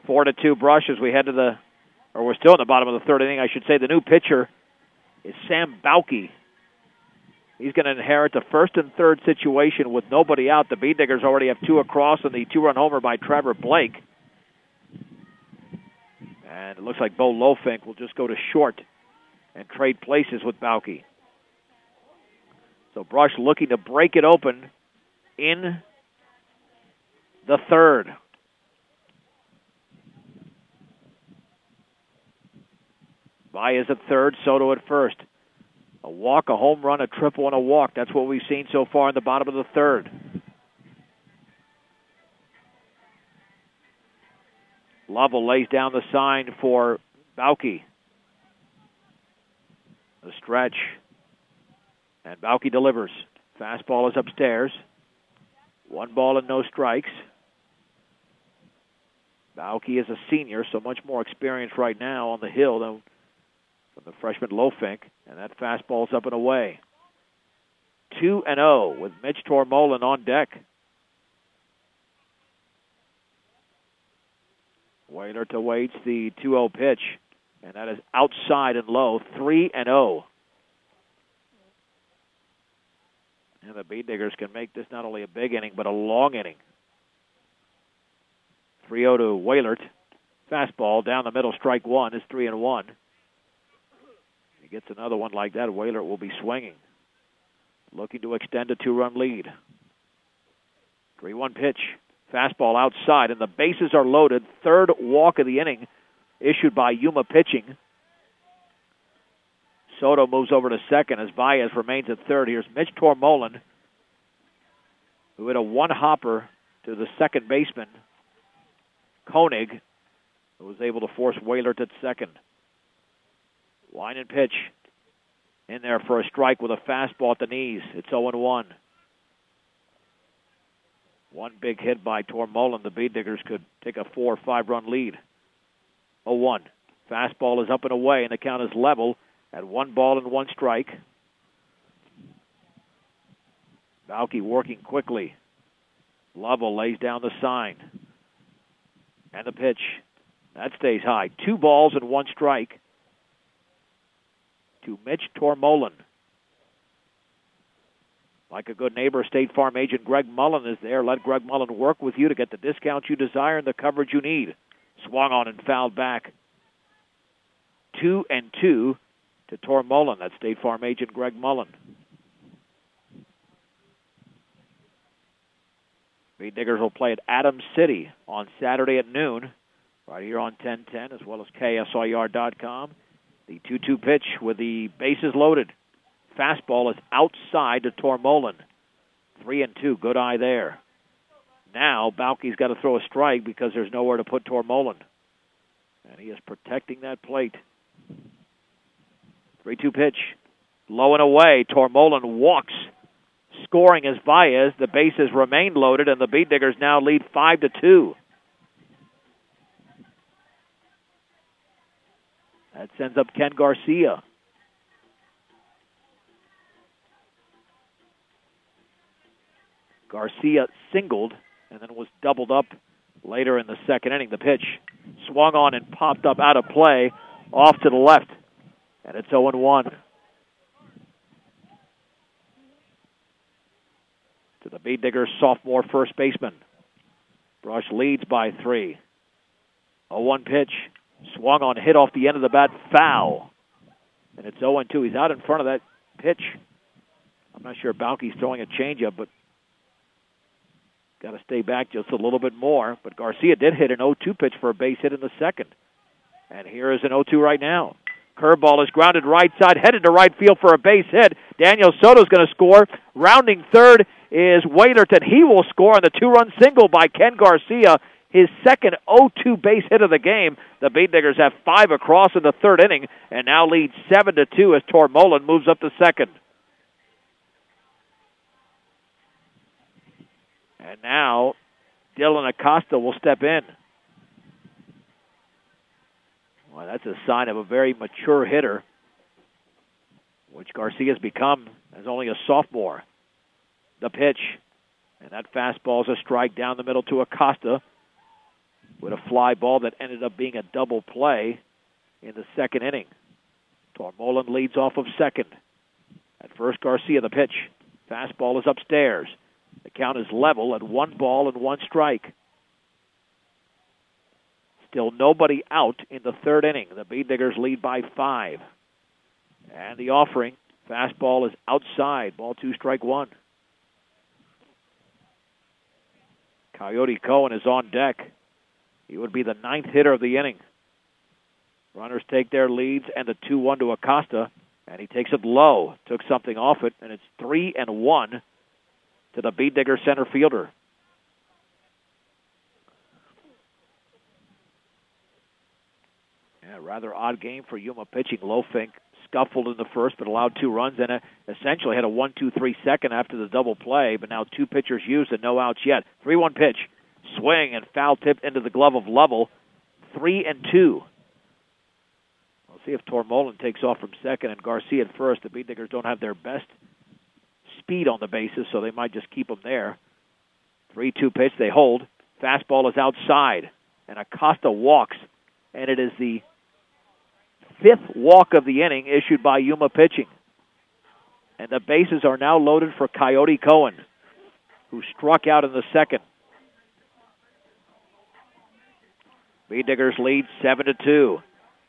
4-2 Brush as we head to we're still in the bottom of the third inning, I should say. The new pitcher is Sam Bauke. He's going to inherit the first and third situation with nobody out. The Bean Diggers already have 2 across and the 2-run homer by Trevor Blake. And it looks like Bo Lofink will just go to short and trade places with Bauke. So Brush looking to break it open in the third. Baez at third, Soto at first. A walk, a home run, a triple, and a walk. That's what we've seen so far in the bottom of the third. Lovell lays down the sign for Bauke. The stretch. And Bauke delivers. Fastball is upstairs. 1 ball and no strikes. Bauke is a senior, so much more experience right now on the hill than from the freshman Lofink. And that fastball's up and away. 2-0 with Mitch Tormolen on deck. Waylert awaits the 2-0 pitch, and that is outside and low, 3-0. And the Bean Diggers can make this not only a big inning, but a long inning. 3-0 to Waylert. Fastball down the middle, strike one is 3-1. He gets another one like that, Waylert will be swinging. Looking to extend a 2-run lead. 3-1 pitch. Fastball outside, and the bases are loaded. Third walk of the inning issued by Yuma pitching. Soto moves over to second as Baez remains at third. Here's Mitch Tormolen, who hit a one-hopper to the second baseman, Koenig, who was able to force Waylert at second. Line and pitch in there for a strike with a fastball at the knees. It's 0-1. One big hit by Tormolen. The Bean Diggers could take a 4 or 5 run lead. 0-1. Fastball is up and away, and the count is level at 1 ball and 1 strike. Bauke working quickly. Lovell lays down the sign. And the pitch. That stays high. 2 balls and 1 strike to Mitch Tormolen. Like a good neighbor, State Farm agent Greg Mullen is there. Let Greg Mullen work with you to get the discount you desire and the coverage you need. Swung on and fouled back. 2-2 to Tormolen. That's State Farm agent Greg Mullen. Bean Diggers will play at Adams City on Saturday at noon, right here on 1010 as well as KSIR.com. The 2-2 pitch with the bases loaded. Fastball is outside to Tormolen. 3-2. Good eye there. Now Bauke's got to throw a strike because there's nowhere to put Tormolen. And he is protecting that plate. 3-2 pitch. Low and away. Tormolen walks. Scoring is Baez. The bases remain loaded, and the Bean Diggers now lead 5-2. That sends up Ken Garcia. Garcia singled and then was doubled up later in the second inning. The pitch swung on and popped up out of play off to the left. And it's 0-1. To the Bean Diggers sophomore first baseman. Brush leads by 3. 0-1 pitch. Swung on, hit off the end of the bat, foul. And it's 0-2. He's out in front of that pitch. I'm not sure Bauke's throwing a changeup, but got to stay back just a little bit more. But Garcia did hit an 0-2 pitch for a base hit in the second. And here is an 0-2 right now. Curveball is grounded right side, headed to right field for a base hit. Daniel Soto's going to score. Rounding third is Waylert, and he will score on the 2-run single by Ken Garcia. His second 0-2 base hit of the game. The Bean Diggers have 5 across in the third inning and now lead 7-2 as Tormolen moves up to second. And now Dylan Acosta will step in. Well, that's a sign of a very mature hitter, which Garcia's become as only a sophomore. The pitch, and that fastball is a strike down the middle to Acosta, with a fly ball that ended up being a double play in the second inning. Tormolen leads off of second. At first, Garcia the pitch. Fastball is upstairs. The count is level at 1-1 Still nobody out in the third inning. The Bean Diggers lead by 5. And the offering, fastball is outside. Ball 2, strike 1. Coyote Cohen is on deck. He would be the 9th hitter of the inning. Runners take their leads and the 2-1 to Acosta, and he takes it low. Took something off it, and it's 3-1 to the Bean Digger center fielder. Yeah, rather odd game for Yuma pitching. Lofink scuffled in the first, but allowed 2 runs, and essentially had a 1-2-3 second after the double play, but now 2 pitchers used and no outs yet. 3-1 pitch. Swing and foul tip into the glove of Lovell. 3-2. We'll see if Tormolen takes off from second and Garcia at first. The Bean Diggers don't have their best speed on the bases, so they might just keep them there. 3-2 pitch. They hold. Fastball is outside, and Acosta walks, and it is the 5th walk of the inning issued by Yuma pitching. And the bases are now loaded for Coyote Cohen, who struck out in the second. Bean Diggers lead 7-2.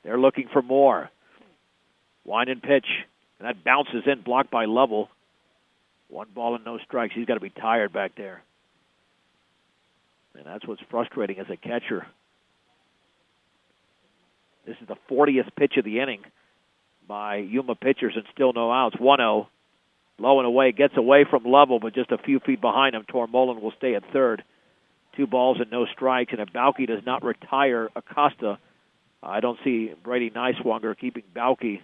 They're looking for more. Wind and pitch. And that bounces in, blocked by Lovell. 1 ball and no strikes. He's got to be tired back there. And that's what's frustrating as a catcher. This is the 40th pitch of the inning by Yuma pitchers and still no outs. 1-0. Low and away. Gets away from Lovell, but just a few feet behind him. Tormolen will stay at third. 2 balls and no strikes. And if Bauke does not retire Acosta, I don't see Brady Niswanger keeping Bauke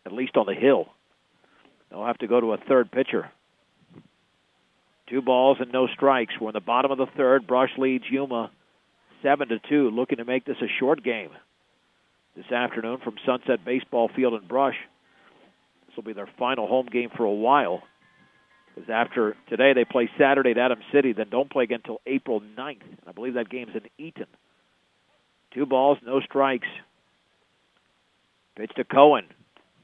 at least on the hill. They'll have to go to a third pitcher. 2 balls and no strikes. We're in the bottom of the third. Brush leads Yuma 7-2, looking to make this a short game this afternoon from Sunset Baseball Field in Brush. This will be their final home game for a while, because after today they play Saturday at Adams City, then don't play again until April 9th. I believe that game's in Eaton. 2 balls, no strikes. Pitch to Cohen.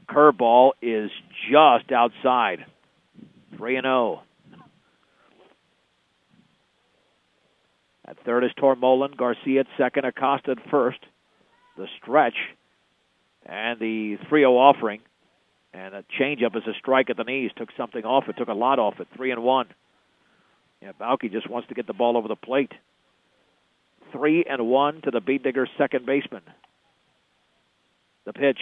Curveball is just outside. 3-0. At third is Tormolen. Garcia at second. Acosta at first. The stretch. And the 3-0 offering. And a changeup is a strike at the knees. Took something off it. Took a lot off it. 3-1. Yeah, Bauke just wants to get the ball over the plate. 3-1 to the Bean Diggers' second baseman. The pitch.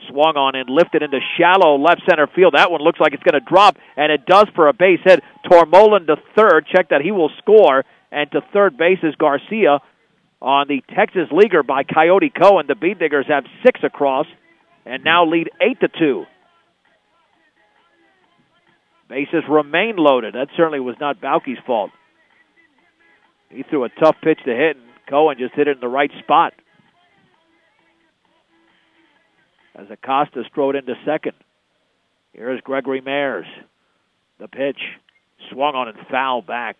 Swung on and lifted into shallow left center field. That one looks like it's going to drop, and it does for a base hit. Tormolen to third. Check that he will score. And to third base is Garcia on the Texas Leaguer by Coyote Cohen. The Bean Diggers have 6 across and now lead 8-2. Bases remain loaded. That certainly was not Bauke's fault. He threw a tough pitch to hit, and Cohen just hit it in the right spot. As Acosta strode into second. Here is Gregory Mayers. The pitch. Swung on and fouled back.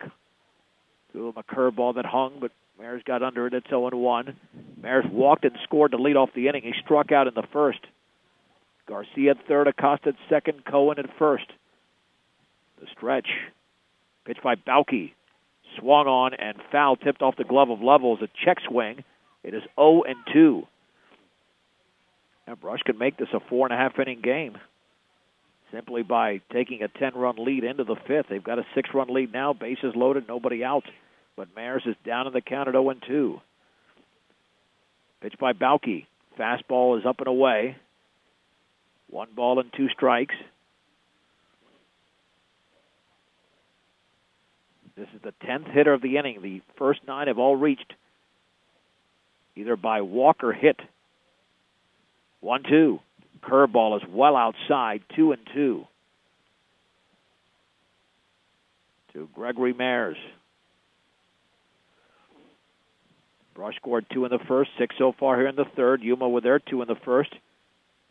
Threw him a curveball that hung, but Mayers got under it. It's 0-1. Mayers walked and scored to lead off the inning. He struck out in the first. Garcia at third, Acosta at second, Cohen at first. The stretch. Pitch by Bauke. Swung on and foul, tipped off the glove of Lovell as a check swing. It is 0-2. Now Brush can make this a 4.5-inning game simply by taking a 10-run lead into the fifth. They've got a 6-run lead now, bases loaded, nobody out. But Mayers is down in the count at 0-2. Pitch by Bauke. Fastball is up and away. 1 ball and 2 strikes. This is the 10th hitter of the inning. The first 9 have all reached either by walk or hit. 1-2. Curveball is well outside. 2-2. To Gregory Mayers. Brush scored 2 in the first, 6 so far here in the third. Yuma with their 2 in the first.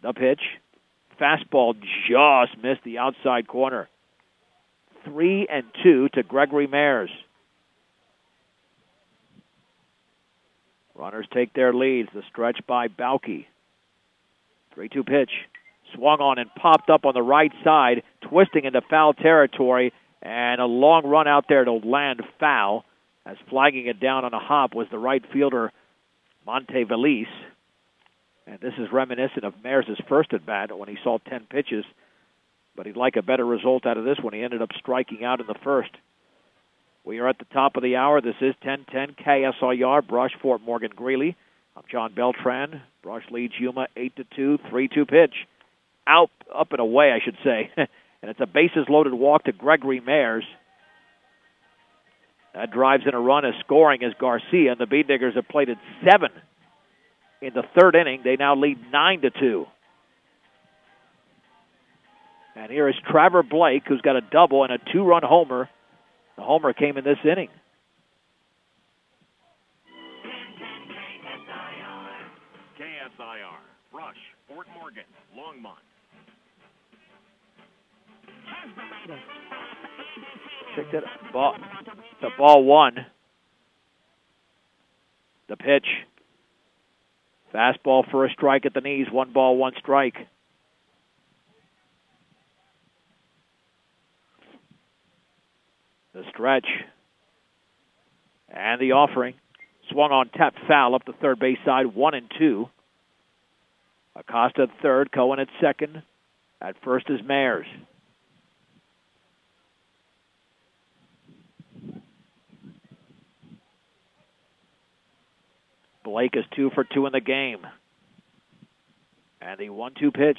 The pitch. Fastball just missed the outside corner. 3-2 to Gregory Mayers. Runners take their leads. The stretch by Bauke. 3-2 pitch. Swung on and popped up on the right side, twisting into foul territory, and a long run out there to land foul, as flagging it down on a hop was the right fielder, Montevelis. And this is reminiscent of Mayers's first at-bat when he saw 10 pitches, but he'd like a better result out of this one. He ended up striking out in the first. We are at the top of the hour. This is 10-10 KSIR, Brush, Fort Morgan, Greeley. I'm John Beltran. Brush leads Yuma 8-2, 3-2 pitch. Out, up and away, I should say. And it's a bases-loaded walk to Gregory Mayers. That drives in a run as scoring as Garcia, and the Bee Diggers have played at 7 in the third inning. They now lead 9-2. And here is Trevor Blake, who's got a double and a 2-run homer. The homer came in this inning. KSIR, Brush, Fort Morgan, Longmont. Check that ball. The ball one. The pitch. Fastball for a strike at the knees. 1 ball, 1 strike. The stretch. And the offering. Swung on, tapped foul up the third base side. 1-2. Acosta at third. Cohen at second. At first is Mayers. Blake is 2 for 2 in the game. And the 1-2 pitch.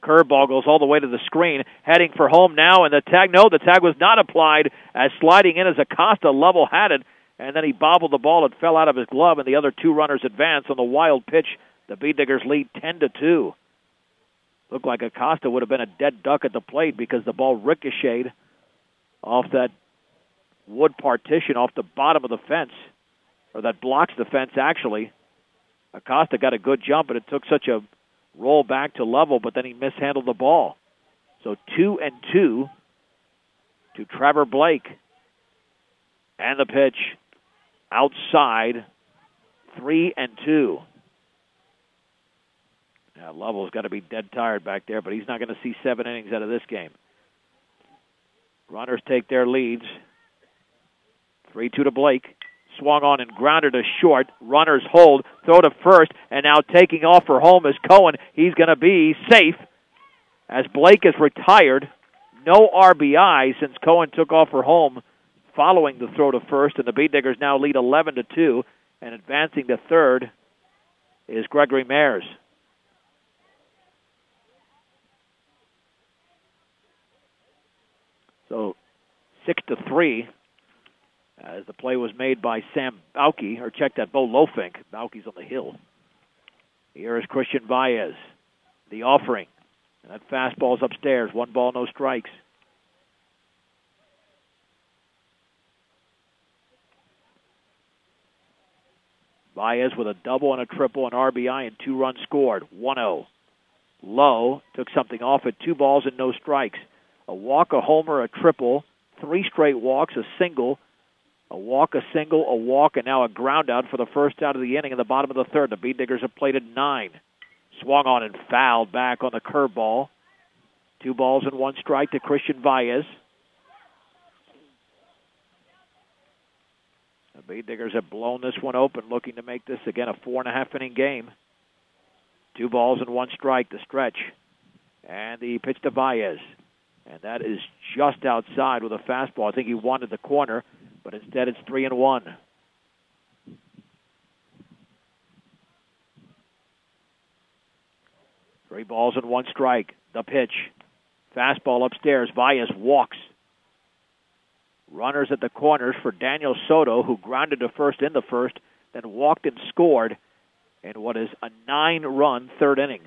Curveball goes all the way to the screen. Heading for home now, and the tag, no, the tag was not applied, as sliding in as Acosta level had it, and then he bobbled the ball. It fell out of his glove, and the other 2 runners advance on the wild pitch. The Bee Diggers lead 10-2. Looked like Acosta would have been a dead duck at the plate because the ball ricocheted off that wood partition off the bottom of the fence, or that blocks the fence, actually. Acosta got a good jump, and it took such a roll back to level, but then he mishandled the ball. So 2-2 to Trevor Blake. And the pitch outside, 3-2. Now, Lovell's got to be dead tired back there, but he's not going to see 7 innings out of this game. Runners take their leads. 3-2 to Blake. Swung on and grounded to short. Runners hold, throw to first, and now taking off for home is Cohen. He's going to be safe as Blake is retired. No RBI since Cohen took off for home following the throw to first, and the Bee Diggers now lead 11-2, and advancing to third is Gregory Mayers. So 6-3. As the play was made by Sam Bauke, or check that, Bo Lofink. Bauke's on the hill. Here is Christian Baez. The offering. And that fastball's upstairs. 1 ball, no strikes. Baez with a double and a triple, an RBI, and 2 runs scored. 1-0. Lowe took something off at 2 balls and no strikes. A walk, a homer, a triple, 3 straight walks, a single, a walk, a single, a walk, and now a ground out for the first out of the inning in the bottom of the third. The Bee Diggers have played at 9. Swung on and fouled back on the curveball. 2 balls and 1 strike to Christian Baez. The Bee Diggers have blown this one open, looking to make this, again, a 4.5-inning game. 2 balls and 1 strike to stretch. And the pitch to Baez. And that is just outside with a fastball. I think he wanted the corner, but instead it's 3-1. Three balls and 1 strike. The pitch. Fastball upstairs. Baez walks. Runners at the corners for Daniel Soto, who grounded to first in the first, then walked and scored in what is a 9-run third inning.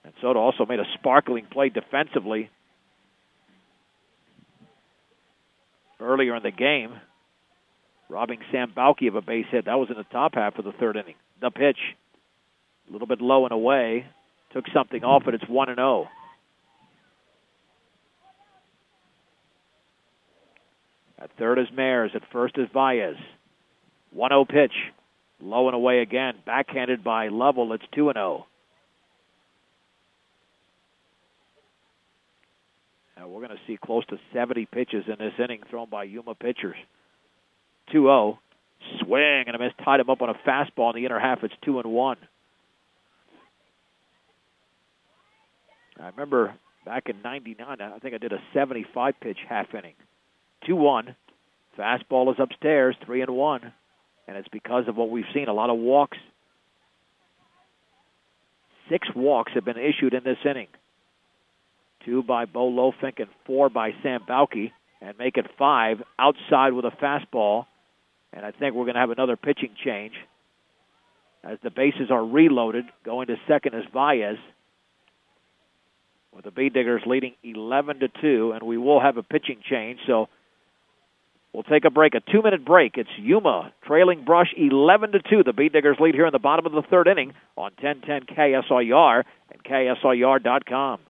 And Soto also made a sparkling play defensively earlier in the game, robbing Sam Bauke of a base hit. That was in the top half of the third inning. The pitch, a little bit low and away, took something off it. It's 1-0. At third is Mayers. At first is Baez. 1-0 pitch. Low and away again. Backhanded by Lovell. It's 2-0. Now we're going to see close to 70 pitches in this inning thrown by Yuma pitchers. 2-0. Swing and a miss. Tied him up on a fastball in the inner half. It's 2-1. I remember back in '99, I think I did a 75-pitch half inning. 2-1. Fastball is upstairs, 3-1. And it's because of what we've seen, a lot of walks. 6 walks have been issued in this inning. 2 by Bo Lofink and 4 by Sam Bauke. And make it 5 outside with a fastball. And I think we're going to have another pitching change. As the bases are reloaded, going to second is Baez. With the Bee Diggers leading 11-2, and we will have a pitching change. So we'll take a break, a 2-minute break. It's Yuma trailing Brush 11-2. The Bee Diggers lead here in the bottom of the third inning on 1010 KSIR and KSIR.com.